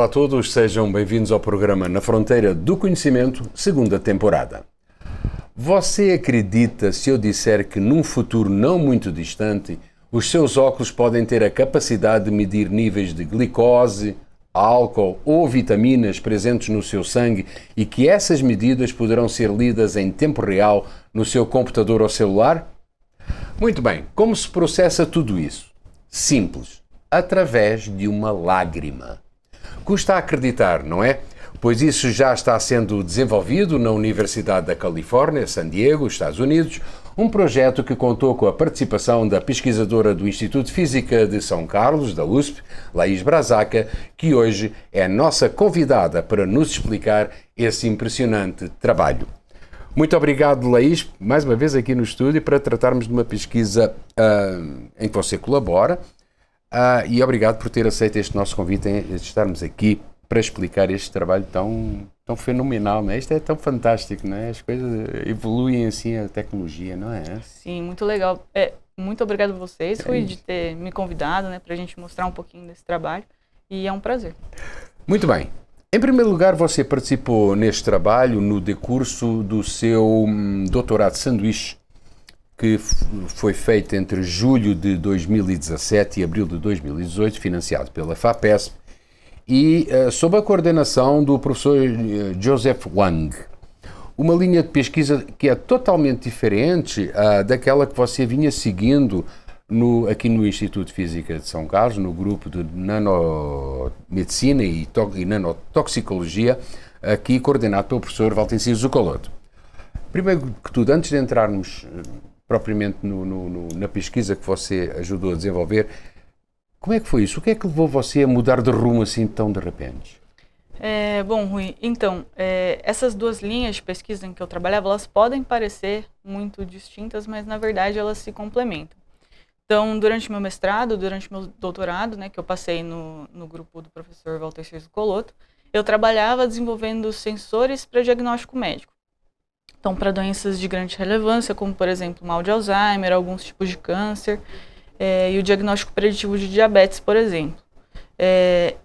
Olá a todos, sejam bem-vindos ao programa Na Fronteira do Conhecimento, segunda temporada. Você acredita se eu disser que num futuro não muito distante, os seus óculos podem ter a capacidade de medir níveis de glicose, álcool ou vitaminas presentes no seu sangue e que essas medidas poderão ser lidas em tempo real no seu computador ou celular? Muito bem, como se processa tudo isso? Simples, através de uma lágrima. Custa acreditar, não é? Pois isso já está sendo desenvolvido na Universidade da Califórnia, San Diego, Estados Unidos, um projeto que contou com a participação da pesquisadora do Instituto de Física de São Carlos, da USP, Laís Brazaca, que hoje é a nossa convidada para nos explicar esse impressionante trabalho. Muito obrigado, Laís, mais uma vez aqui no estúdio para tratarmos de uma pesquisa em que você colabora. E obrigado por ter aceito este nosso convite de estarmos aqui para explicar este trabalho tão fenomenal, não é? Isto é tão fantástico, não é? As coisas evoluem assim, a tecnologia, não é? Sim, muito legal. Muito obrigado a vocês, Rui, de ter me convidado, né, para a gente mostrar um pouquinho desse trabalho, e é um prazer. Muito bem. Em primeiro lugar, você participou neste trabalho no decurso do seu doutorado de sanduíche, que foi feito entre julho de 2017 e abril de 2018, financiado pela FAPESP, e sob a coordenação do professor Joseph Wang. Uma linha de pesquisa que é totalmente diferente daquela que você vinha seguindo aqui no Instituto de Física de São Carlos, no grupo de nanomedicina e nanotoxicologia, aqui coordenado pelo professor Valtencillo Zuccoloto. Primeiro que tudo, antes de entrarmos propriamente na pesquisa que você ajudou a desenvolver, como é que foi isso? O que é que levou você a mudar de rumo assim tão de repente? Bom, Rui, então, essas duas linhas de pesquisa em que eu trabalhava, elas podem parecer muito distintas, mas na verdade elas se complementam. Então, durante meu mestrado, durante meu doutorado, né, que eu passei no grupo do professor Valtencillo Zuccoloto, eu trabalhava desenvolvendo sensores para diagnóstico médico. Então, para doenças de grande relevância, como, por exemplo, mal de Alzheimer, alguns tipos de câncer, e o diagnóstico preditivo de diabetes, por exemplo.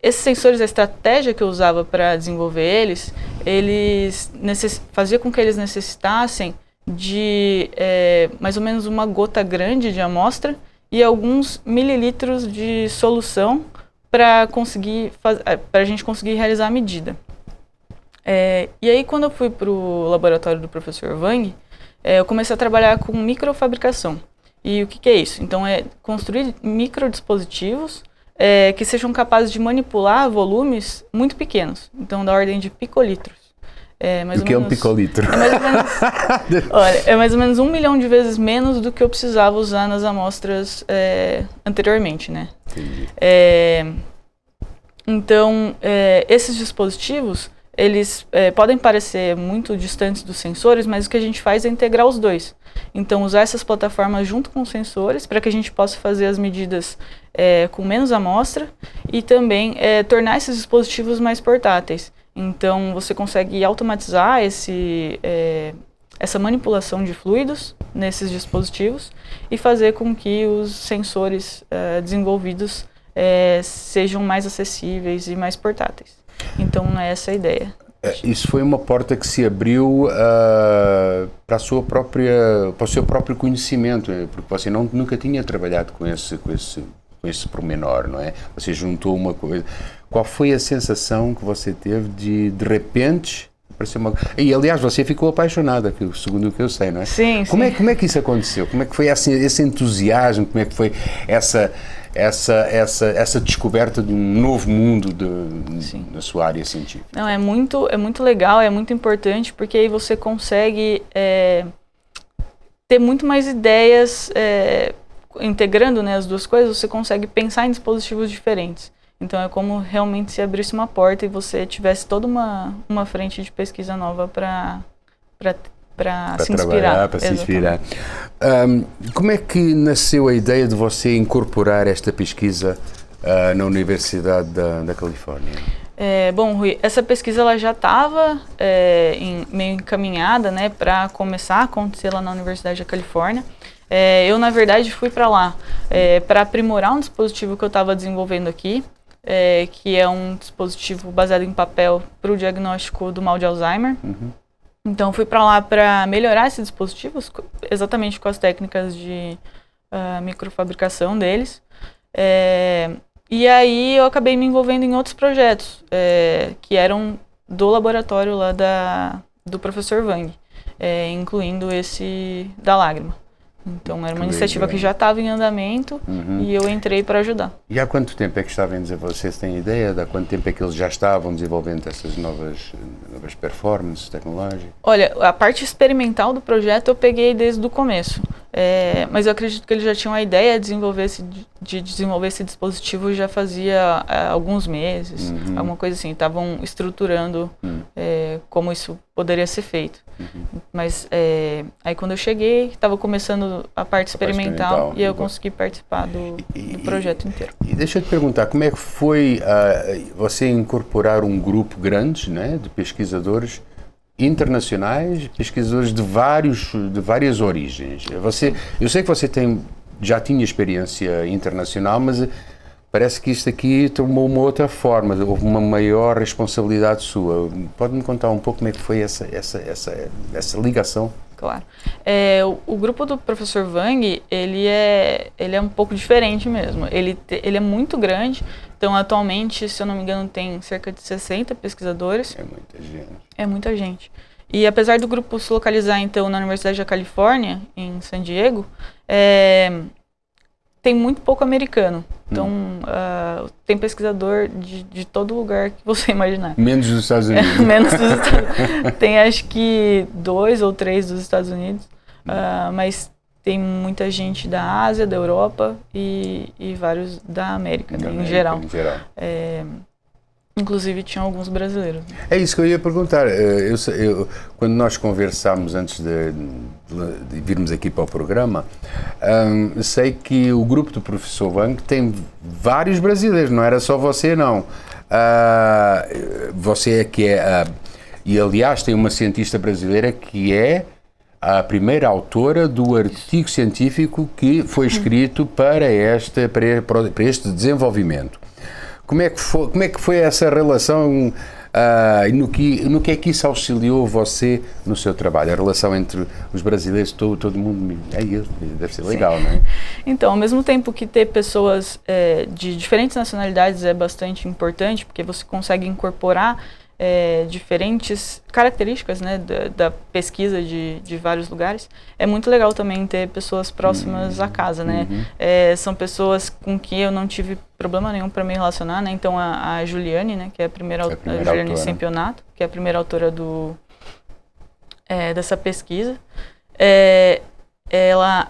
Esses sensores, a estratégia que eu usava para desenvolver eles fazia com que eles necessitassem de mais ou menos uma gota grande de amostra e alguns mililitros de solução para a gente conseguir realizar a medida. E aí, quando eu fui para o laboratório do professor Wang, eu comecei a trabalhar com microfabricação. E o que é isso? Então, é construir microdispositivos que sejam capazes de manipular volumes muito pequenos, então da ordem de picolitros. O que é um picolitro? É mais ou menos 1 milhão de vezes menos do que eu precisava usar nas amostras anteriormente, né? Entendi. Então, esses dispositivos, eles podem parecer muito distantes dos sensores, mas o que a gente faz é integrar os dois. Então, usar essas plataformas junto com os sensores para que a gente possa fazer as medidas com menos amostra e também tornar esses dispositivos mais portáteis. Então, você consegue automatizar essa manipulação de fluidos nesses dispositivos e fazer com que os sensores desenvolvidos sejam mais acessíveis e mais portáteis. Então, é essa a ideia. Isso foi uma porta que se abriu para o seu próprio conhecimento, porque você nunca tinha trabalhado com esse pormenor, não é? Você juntou uma coisa. Qual foi a sensação que você teve de repente, aparecer uma... E, aliás, você ficou apaixonada, segundo o que eu sei, não é? Sim, sim. Como é que isso aconteceu? Como é que foi esse entusiasmo? Como é que foi essa descoberta de um novo mundo na sua área científica? Não, é muito legal, é muito importante, porque aí você consegue ter muito mais ideias, integrando, né, as duas coisas, você consegue pensar em dispositivos diferentes. Então é como realmente se abrisse uma porta e você tivesse toda uma frente de pesquisa nova para se inspirar. Para se inspirar. Como é que nasceu a ideia de você incorporar esta pesquisa na Universidade da Califórnia? Bom, Rui, essa pesquisa ela já estava meio encaminhada, né, para começar a acontecer lá na Universidade da Califórnia. Eu, na verdade, fui para lá para aprimorar um dispositivo que eu estava desenvolvendo aqui. que é um dispositivo baseado em papel para o diagnóstico do mal de Alzheimer. Então, fui para lá para melhorar esses dispositivos, exatamente com as técnicas de microfabricação deles. E aí, eu acabei me envolvendo em outros projetos, que eram do laboratório lá do professor Wang, incluindo esse da lágrima. Então, era uma iniciativa que já estava em andamento e eu entrei para ajudar. E há quanto tempo é que estavam a desenvolver? Vocês têm ideia de há quanto tempo é que eles já estavam desenvolvendo essas novas performances tecnológicas? Olha, a parte experimental do projeto eu peguei desde o começo. Mas eu acredito que eles já tinham a ideia de desenvolver esse dispositivo já fazia alguns meses, alguma coisa assim. Estavam estruturando como isso poderia ser feito. Mas aí quando eu cheguei, estava começando a parte experimental e eu consegui participar do projeto inteiro. E deixa eu te perguntar, como é que foi você incorporar um grupo grande, né, de pesquisadores internacionais, pesquisadores de várias origens? Eu sei que você já tinha experiência internacional, mas parece que isto aqui tomou uma outra forma, houve uma maior responsabilidade sua. Pode-me contar um pouco como é que foi essa ligação? Claro. O grupo do professor Wang, ele é um pouco diferente mesmo. Ele é muito grande, então atualmente, se eu não me engano, tem cerca de 60 pesquisadores. É muita gente. É muita gente. E apesar do grupo se localizar, então, na Universidade da Califórnia, em San Diego, tem muito pouco americano. Então, tem pesquisador de todo lugar que você imaginar. Menos dos Estados Unidos. Menos dos Estados Unidos. Tem, acho que, 2 ou 3 dos Estados Unidos. Mas tem muita gente da Ásia, da Europa e vários da América, em geral. Inclusive, tinha alguns brasileiros. É isso que eu ia perguntar. Quando nós conversámos antes de virmos aqui para o programa, sei que o grupo do professor Wang tem vários brasileiros, não era só você, não. Você é que é... E, aliás, tem uma cientista brasileira que é a primeira autora do artigo científico que foi escrito para este desenvolvimento. Como é que foi essa relação e no que é que isso auxiliou você no seu trabalho? A relação entre os brasileiros, todo mundo... deve ser legal, não é? Então, ao mesmo tempo que ter pessoas de diferentes nacionalidades é bastante importante, porque você consegue incorporar diferentes características, né, da pesquisa de vários lugares. É muito legal também ter pessoas próximas à casa, né? São pessoas com quem eu não tive problema nenhum para me relacionar, né? Então a Juliane, né, que é a primeira Juliane Sempionato, que é a primeira autora dessa pesquisa.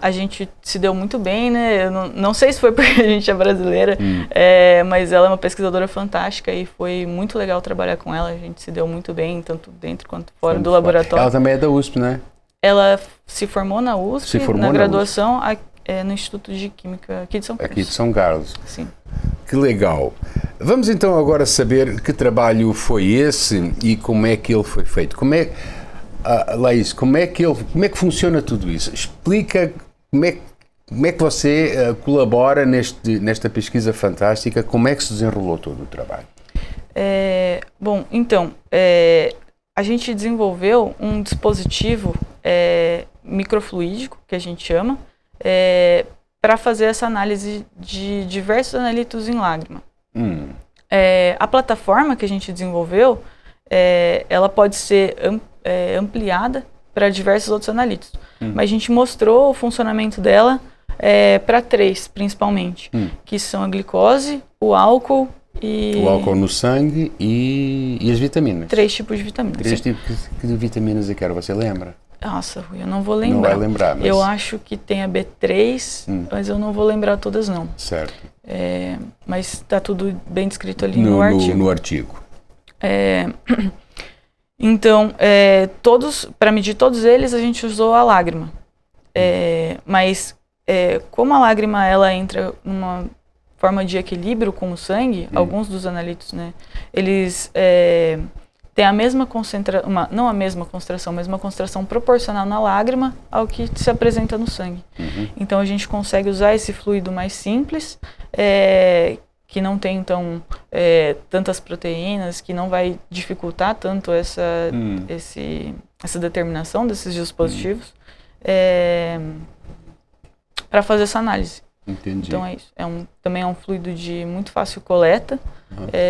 A gente se deu muito bem, né? Eu não sei se foi porque a gente é brasileira, mas ela é uma pesquisadora fantástica e foi muito legal trabalhar com ela. A gente se deu muito bem, tanto dentro quanto fora do laboratório. Ela também é da USP, né? Ela se formou na USP, na graduação, no Instituto de Química aqui de São Carlos. Aqui de São Carlos. Sim. Que legal. Vamos então agora saber que trabalho foi esse e como é que ele foi feito. Laís, como é que funciona tudo isso? Explica como é que você colabora nesta pesquisa fantástica, como é que se desenrolou todo o trabalho? Bom, então, a gente desenvolveu um dispositivo microfluídico, que a gente chama, para fazer essa análise de diversos analitos em lágrima. A plataforma que a gente desenvolveu, ela pode ser ampliada para diversos outros analitos. Mas a gente mostrou o funcionamento dela para 3, principalmente, que são a glicose, o álcool e... O álcool no sangue e as vitaminas. 3 tipos de vitaminas. 3 tipos de vitaminas, você lembra? Nossa, Rui, eu não vou lembrar. Não vai lembrar, mas... Eu acho que tem a B3, mas eu não vou lembrar todas, não. Certo. Mas está tudo bem descrito ali no artigo. No artigo. Então, para medir todos eles, a gente usou a lágrima. Mas, como a lágrima ela entra numa forma de equilíbrio com o sangue, alguns dos analitos, né, eles têm a mesma concentração, não a mesma concentração, mas uma concentração proporcional na lágrima ao que se apresenta no sangue. Então, a gente consegue usar esse fluido mais simples, que não tem então tantas proteínas, que não vai dificultar tanto essa determinação desses dispositivos, para fazer essa análise. Entendi. Então é isso. Também é um fluido de muito fácil coleta,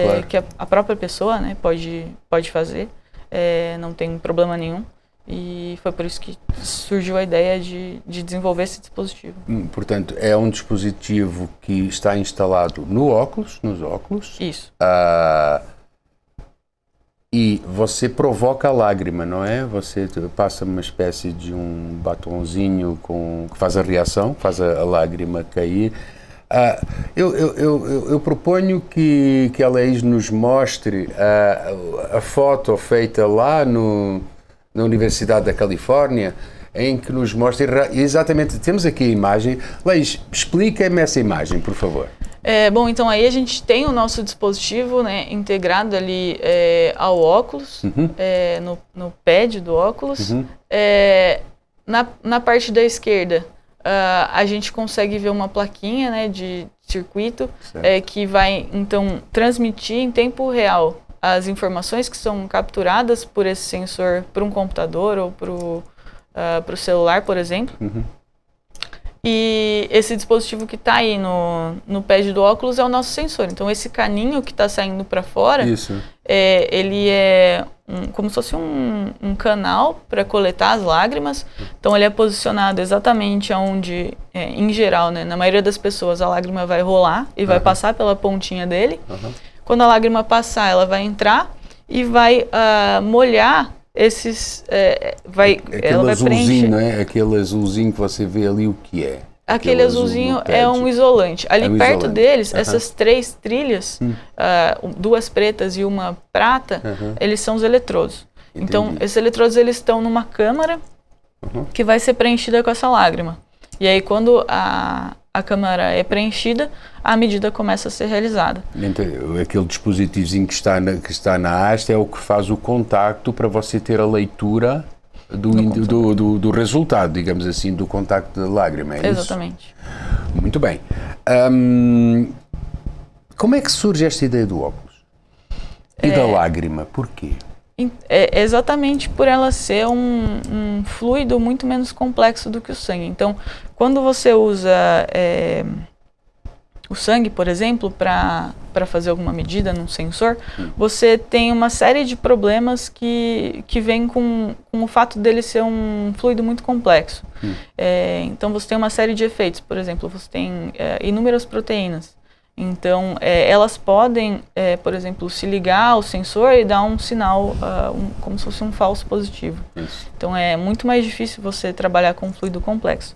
claro. que a própria pessoa, né, pode fazer, não tem problema nenhum. E foi por isso que surgiu a ideia de desenvolver esse dispositivo. Portanto, é um dispositivo que está instalado nos óculos. Isso. E você provoca a lágrima, não é? Você passa uma espécie de um batonzinho que faz a reação, faz a lágrima cair. Eu proponho que a Laís nos mostre a foto feita lá na Universidade da Califórnia, em que nos mostra exatamente, temos aqui a imagem. Laís, explica-me essa imagem, por favor. Bom, então aí a gente tem o nosso dispositivo, né, integrado ali ao óculos, no pad do óculos. Na parte da esquerda, a gente consegue ver uma plaquinha, né, de circuito que vai então transmitir em tempo real as informações que são capturadas por esse sensor para um computador ou para o celular, por exemplo. E esse dispositivo que está aí no pad do óculos é o nosso sensor. Então esse caninho que está saindo para fora, ele é como se fosse um canal para coletar as lágrimas. Então ele é posicionado exatamente onde, em geral, né, na maioria das pessoas, a lágrima vai rolar e vai passar pela pontinha dele. Quando a lágrima passar, ela vai entrar e vai molhar esses... Aquele azulzinho, não é? Aquele azulzinho que você vê ali, o que é? Aquele azulzinho é um isolante. Ali perto deles, essas 3 trilhas, 2 pretas e uma prata, eles são os eletrodos. Entendi. Então, esses eletrodos eles estão numa câmara que vai ser preenchida com essa lágrima. E aí, quando a câmara é preenchida, a medida começa a ser realizada. Então, aquele dispositivozinho que está na haste é o que faz o contacto para você ter a leitura do resultado, digamos assim, do contacto da lágrima, é Exatamente. Isso? Muito bem. Como é que surge esta ideia do óculos? E da lágrima? Porquê? Exatamente por ela ser um fluido muito menos complexo do que o sangue. Então, quando você usa o sangue, por exemplo, para fazer alguma medida num sensor, você tem uma série de problemas que vêm com o fato dele ser um fluido muito complexo. Então, você tem uma série de efeitos. Por exemplo, você tem inúmeras proteínas. Então, elas podem, por exemplo, se ligar ao sensor e dar um sinal, como se fosse um falso positivo. Isso. Então, é muito mais difícil você trabalhar com um fluido complexo.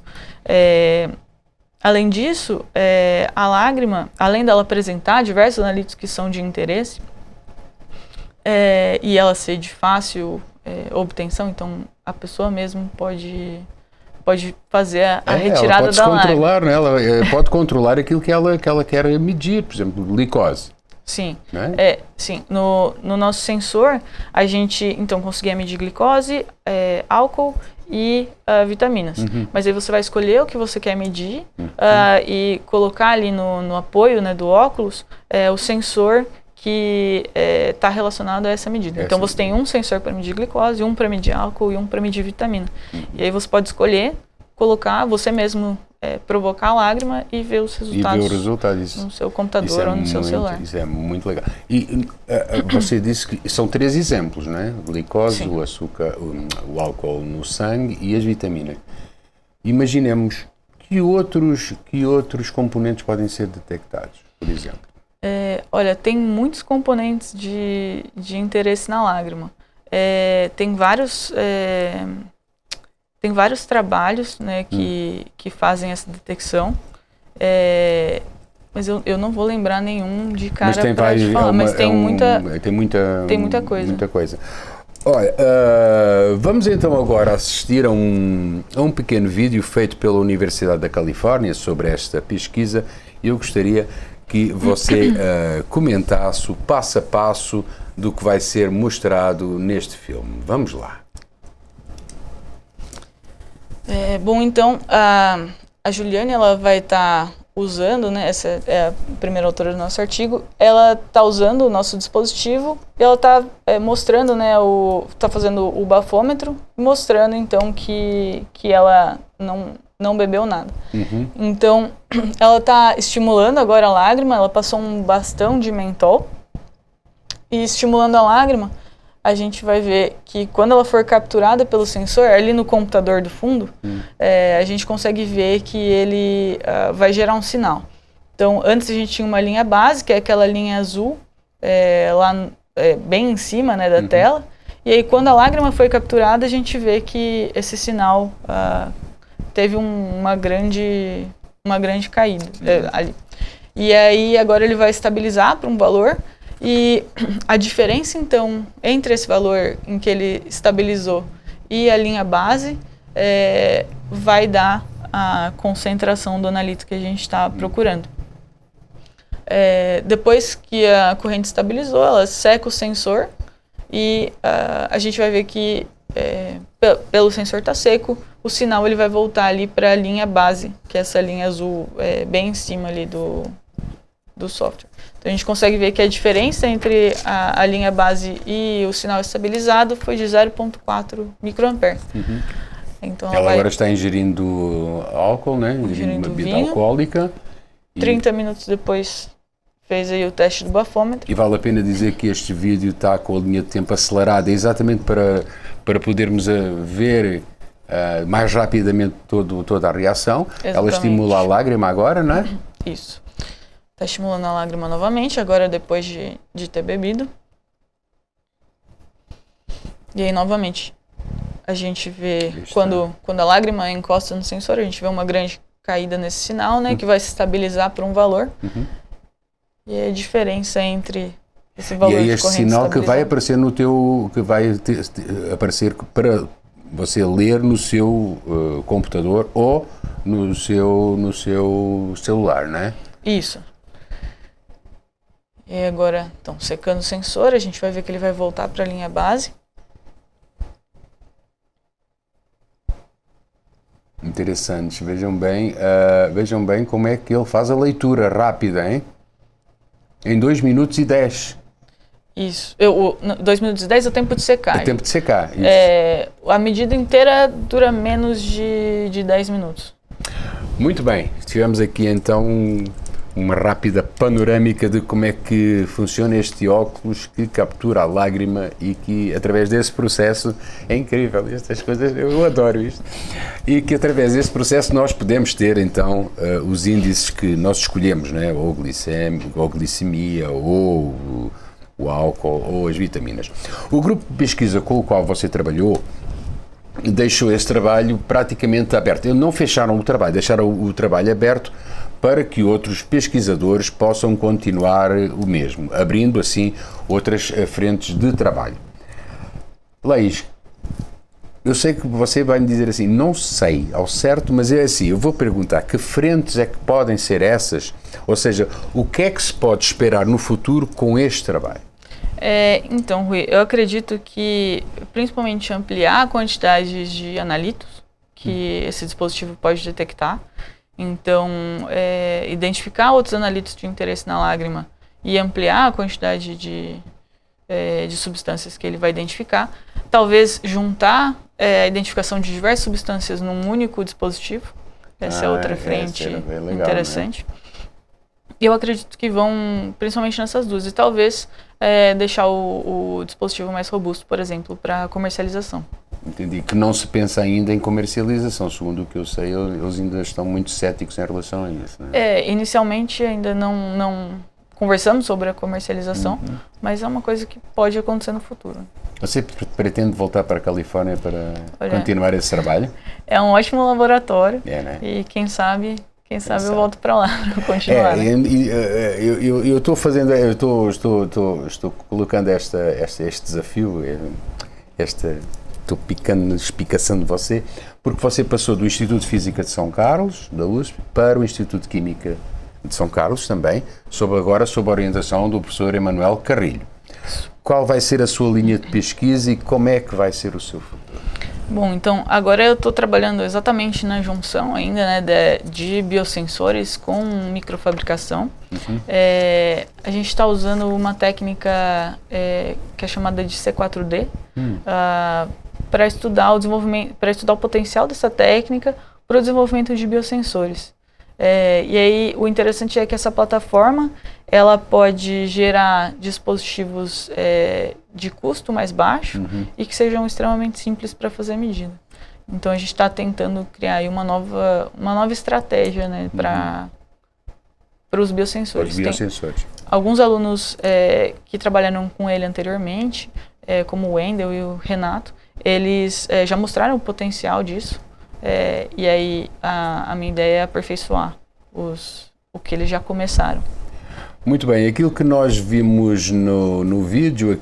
Além disso, a lágrima, além dela apresentar diversos analíticos que são de interesse, e ela ser de fácil obtenção, então a pessoa mesmo pode fazer a retirada da lágrima. Controlar, né? Ela pode controlar aquilo que ela quer medir, por exemplo, glicose. Sim, né? Sim. No nosso sensor, a gente então conseguia medir glicose, álcool e vitaminas. Mas aí você vai escolher o que você quer medir e colocar ali no apoio, né, do óculos o sensor que está relacionado a essa medida. Então você tem um sensor para medir glicose, um para medir álcool e um para medir vitamina. E aí você pode escolher, colocar, você mesmo provocar a lágrima e ver os resultados no seu computador ou no seu celular. Isso é muito legal. E você disse que são 3 exemplos, não é? Glicose, Sim. o açúcar, o álcool no sangue e as vitaminas. Imaginemos que outros componentes podem ser detectados, por exemplo. Olha, tem muitos componentes de interesse na lágrima. Tem vários trabalhos, né, que fazem essa detecção, mas eu não vou lembrar nenhum de cara para te falar, mas tem muita coisa. Olha, vamos então agora assistir a um pequeno vídeo feito pela Universidade da Califórnia sobre esta pesquisa. Eu gostaria que você comentasse o passo a passo do que vai ser mostrado neste filme. Vamos lá. Bom, então, a Juliane ela vai estar usando, né, essa é a primeira autora do nosso artigo, ela está usando o nosso dispositivo e ela está mostrando, né, está fazendo o bafômetro, mostrando então que ela não bebeu nada. Uhum. Então, ela está estimulando agora a lágrima, ela passou um bastão de mentol e estimulando a lágrima, a gente vai ver que quando ela for capturada pelo sensor, ali no computador do fundo, a gente consegue ver que ele vai gerar um sinal. Então, antes a gente tinha uma linha base, que é aquela linha azul, lá bem em cima, né, da tela. E aí, quando a lágrima foi capturada, a gente vê que esse sinal teve uma grande caída ali. E aí, agora ele vai estabilizar para um valor. E a diferença, então, entre esse valor em que ele estabilizou e a linha base vai dar a concentração do analito que a gente está procurando. Depois que a corrente estabilizou, ela seca o sensor e a gente vai ver que, pelo sensor estar seco, o sinal ele vai voltar ali para a linha base, que é essa linha azul bem em cima ali do software. Então a gente consegue ver que a diferença entre a linha base e o sinal estabilizado foi de 0,4 microampere. Uhum. Então ela agora está ingerindo álcool, né? Ingerindo bebida vinho. alcoólica. 30 minutos depois fez aí o teste do bafômetro. E vale a pena dizer que este vídeo está com a linha de tempo acelerada, exatamente para podermos ver mais rapidamente toda a reação. Exatamente. Ela estimula a lágrima agora, não é? Isso. Está estimulando a lágrima novamente, agora depois de ter bebido. E aí, novamente, a gente vê, quando a lágrima encosta no sensor, a gente vê uma grande caída nesse sinal, né, que vai se estabilizar por um valor. Uhum. E a diferença entre esse valor de corrente e aí este sinal que vai aparecer no teu, que vai aparecer para você ler no seu computador ou no seu celular, não é? Isso. E agora, então, secando o sensor, a gente vai ver que ele vai voltar para a linha base. Interessante. Vejam bem como é que ele faz a leitura rápida, hein? Em 2 minutos e 10. Isso. 2 minutos e 10 é o tempo de secar. É tempo de secar, isso. A medida inteira dura menos de 10 minutos. Muito bem. Tivemos aqui então uma rápida panorâmica de como é que funciona este óculos que captura a lágrima e que através desse processo, é incrível, estas coisas, eu adoro isto, e que através desse processo nós podemos ter então os índices que nós escolhemos, né? Ou glicemia, ou o álcool, ou as vitaminas. O grupo de pesquisa com o qual você trabalhou deixou esse trabalho praticamente aberto. Não fecharam o trabalho, deixaram o trabalho aberto para que outros pesquisadores possam continuar o mesmo, abrindo assim outras frentes de trabalho. Laís, eu sei que você vai me dizer assim, não sei ao certo, mas é assim, eu vou perguntar que frentes é que podem ser essas, ou seja, o que é que se pode esperar no futuro com este trabalho? Então, Rui, eu acredito que principalmente ampliar a quantidade de analitos que esse dispositivo pode detectar. Então, identificar outros analitos de interesse na lágrima e ampliar a quantidade de substâncias que ele vai identificar. Talvez juntar a identificação de diversas substâncias num único dispositivo. Essa é outra frente legal, interessante. Né? E eu acredito que vão principalmente nessas duas. E talvez deixar o dispositivo mais robusto, por exemplo, para comercialização. Entendi. Que não se pensa ainda em comercialização, segundo o que eu sei, eles ainda estão muito céticos em relação a isso, né? Inicialmente ainda não conversamos sobre a comercialização, mas é uma coisa que pode acontecer no futuro. Você pretende voltar para a Califórnia para continuar esse trabalho? É um ótimo laboratório, né? E quem sabe eu volto para lá para continuar. Eu estou fazendo, estou colocando este desafio, estou espicaçando você, porque você passou do Instituto de Física de São Carlos, da USP, para o Instituto de Química de São Carlos também, sob a orientação do professor Emanuel Carrilho. Qual vai ser a sua linha de pesquisa e como é que vai ser o seu futuro? Bom, então agora eu estou trabalhando exatamente na junção ainda, né, de biosensores com microfabricação. A gente está usando uma técnica que é chamada de C4D para estudar o desenvolvimento, para estudar o potencial dessa técnica para o desenvolvimento de biosensores. E aí o interessante é que essa plataforma ela pode gerar dispositivos de custo mais baixo e que sejam extremamente simples para fazer a medida. Então a gente está tentando criar aí uma nova estratégia, né, para os biosensores. Tem alguns alunos que trabalharam com ele anteriormente, como o Wendel e o Renato, eles já mostraram o potencial disso. E aí a minha ideia é aperfeiçoar o que eles já começaram. Muito bem, aquilo que nós vimos no vídeo,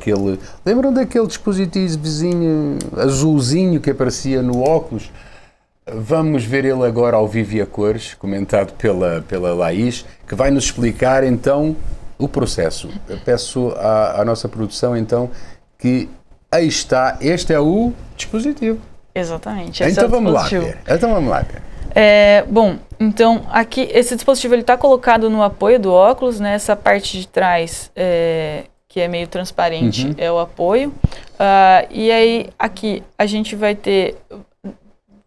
lembram daquele dispositivozinho azulzinho que aparecia no óculos? Vamos ver ele agora ao vivo e a cores, comentado pela Laís, que vai nos explicar então o processo. Eu peço à nossa produção então que aí está, este é o dispositivo. Exatamente. Então vamos lá ver. Bom, então aqui esse dispositivo ele está colocado no apoio do óculos, né? Essa parte de trás que é meio transparente é o apoio. E aí aqui a gente vai ter,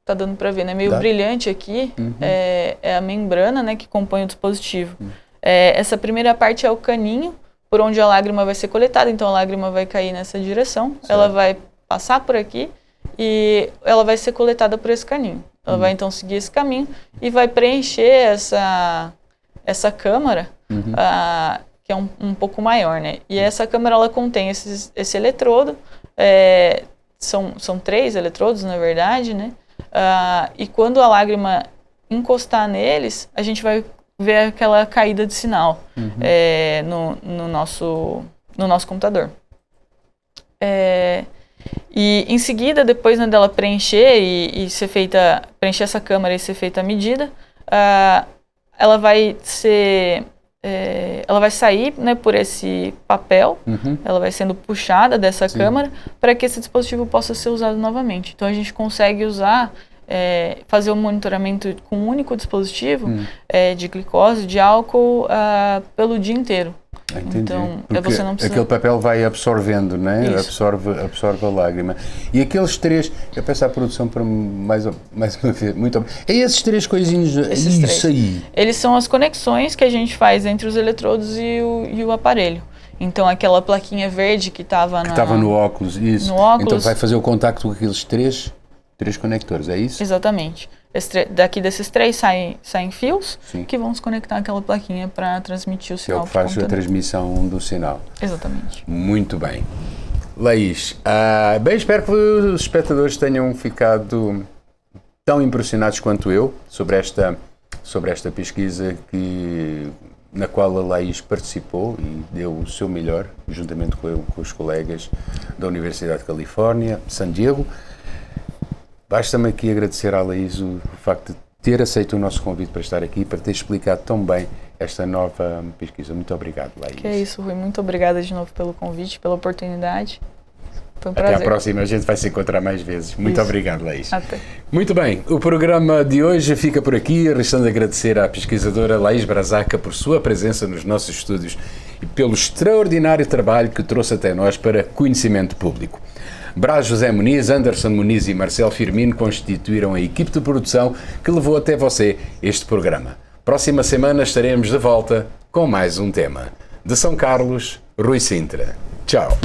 tá dando para ver, né? Meio brilhante aqui é a membrana, né? Que compõe o dispositivo. Essa primeira parte é o caninho por onde a lágrima vai ser coletada. Então a lágrima vai cair nessa direção, certo. Ela vai passar por aqui e ela vai ser coletada por esse caninho. Ela vai então seguir esse caminho e vai preencher essa câmara, que é um pouco maior, né? E essa câmara ela contém esse eletrodo, são 3 eletrodos na verdade, né? E quando a lágrima encostar neles, a gente vai ver aquela caída de sinal no nosso computador. E em seguida, depois dela preencher preencher essa câmara e ser feita a medida, ela vai sair, né, por esse papel, ela vai sendo puxada dessa câmara para que esse dispositivo possa ser usado novamente. Então a gente consegue fazer o monitoramento com um único dispositivo de glicose, de álcool, pelo dia inteiro. Entendi. Então, você não precisa... Aquele papel vai absorvendo, né? Absorve a lágrima. E aqueles 3, eu peço à produção para mais uma vez, muito obrigado. É esses 3 coisinhos, isso aí? Eles são as conexões que a gente faz entre os eletrodos e o aparelho. Então, aquela plaquinha verde que estava no óculos, isso. No óculos. Então, vai fazer o contacto com aqueles 3 conectores, é isso? Exatamente. Daqui desses 3 saem fios que vão se conectar àquela plaquinha para transmitir o sinal. Que faz a transmissão do sinal. Exatamente. Muito bem. Laís, bem, espero que os espectadores tenham ficado tão impressionados quanto eu sobre esta pesquisa na qual a Laís participou e deu o seu melhor, juntamente com os colegas da Universidade de Califórnia, San Diego. Basta-me aqui agradecer à Laís o facto de ter aceito o nosso convite para estar aqui, para ter explicado tão bem esta nova pesquisa. Muito obrigado, Laís. Que é isso, Rui. Muito obrigada de novo pelo convite, pela oportunidade. Foi um prazer. Até à próxima, a gente vai se encontrar mais vezes. Muito obrigado, Laís. Até. Muito bem, o programa de hoje fica por aqui, restando agradecer à pesquisadora Laís Brazaca por sua presença nos nossos estúdios e pelo extraordinário trabalho que trouxe até nós para conhecimento público. Brás José Muniz, Anderson Muniz e Marcelo Firmino constituíram a equipe de produção que levou até você este programa. Próxima semana estaremos de volta com mais um tema. De São Carlos, Rui Sintra. Tchau.